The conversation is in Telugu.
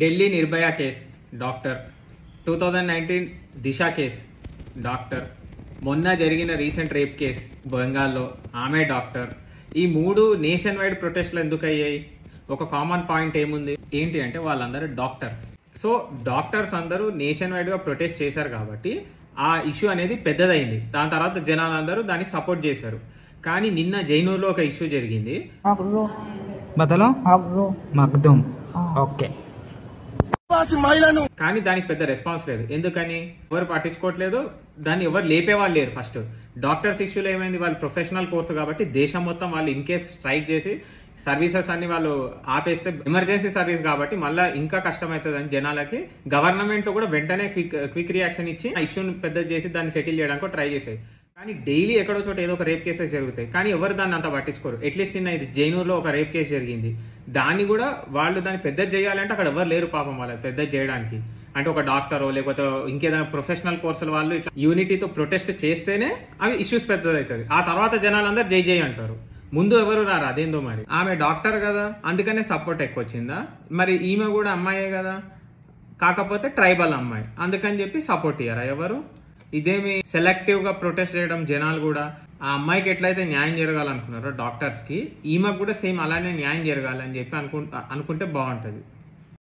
ఢిల్లీ నిర్భయ కేస్ డాక్టర్, 2019 దిశ కేస్ డాక్టర్, మొన్న జరిగిన రీసెంట్ రేప్ కేస్ బెంగాల్లో ఆమె డాక్టర్. ఈ మూడు నేషన్ వైడ్ ప్రొటెస్ట్లు ఎందుకు అయ్యాయి? ఒక కామన్ పాయింట్ ఏముంది ఏంటి అంటే వాళ్ళందరూ డాక్టర్స్. సో డాక్టర్స్ అందరూ నేషన్ వైడ్ గా ప్రొటెస్ట్ చేశారు కాబట్టి ఆ ఇష్యూ అనేది పెద్దదైంది. దాని తర్వాత జనాలందరూ దానికి సపోర్ట్ చేశారు. కానీ నిన్న జైనూర్లో ఒక ఇష్యూ జరిగింది. కానీ దానికి పెద్ద రెస్పాన్స్ లేదు. ఎందుకని? ఎవరు పట్టించుకోవట్లేదు, దాన్ని ఎవరు లేపేవాళ్ళు లేరు. ఫస్ట్ డాక్టర్స్ ఇష్యూలో ఏమైంది, వాళ్ళు ప్రొఫెషనల్ కోర్సు కాబట్టి దేశం మొత్తం వాళ్ళు ఇన్ కేస్ స్ట్రైక్ చేసి సర్వీసెస్ అన్ని వాళ్ళు ఆపేస్తే ఎమర్జెన్సీ సర్వీస్ కాబట్టి మళ్ళీ ఇంకా కష్టమవుతుంది అని జనాలకి గవర్నమెంట్ లో కూడా వెంటనే క్విక్ రియాక్షన్ ఇచ్చి ఆ ఇష్యూని పెద్ద చేసి దాన్ని సెటిల్ చేయడానికి ట్రై చేసేది. కానీ డైలీ ఎక్కడో చోట ఏదో ఒక రేప్ కేసెస్ జరుగుతాయి, కానీ ఎవరు దాన్ని అంత పట్టించుకోరు. అట్లీస్ట్ నిన్న ఇది జైనూర్లో ఒక రేప్ కేసు జరిగింది, దాన్ని కూడా వాళ్ళు దాన్ని పెద్ద చేయాలంటే అక్కడ ఎవరు లేరు పాపం వాళ్ళకి పెద్ద చేయడానికి. అంటే ఒక డాక్టరో లేకపోతే ఇంకేదైనా ప్రొఫెషనల్ కోర్సుల వాళ్ళు ఇట్లా యూనిటీతో ప్రొటెస్ట్ చేస్తేనే అవి ఇష్యూస్ పెద్దదవుతుంది. ఆ తర్వాత జనాలందరూ జై జై అంటారు, ముందు ఎవరు రారు. అదేందో మరి ఆమె డాక్టర్ కదా అందుకనే సపోర్ట్ ఎక్కువ వచ్చిందా? మరి ఈమె కూడా అమ్మాయే కదా, కాకపోతే ట్రైబల్ అమ్మాయి అందుకని చెప్పి సపోర్ట్ ఇయ్యారా ఎవరు? ఇదేమి సెలెక్టివ్ గా ప్రొటెస్ట్ చేయడం? జనాలు కూడా ఆ అమ్మాయికి ఎట్లయితే న్యాయం జరగాలనుకున్నారో డాక్టర్స్ కి, ఈమెకు కూడా సేమ్ అలానే న్యాయం జరగాలని చెప్పి అనుకుంటే బాగుంటది.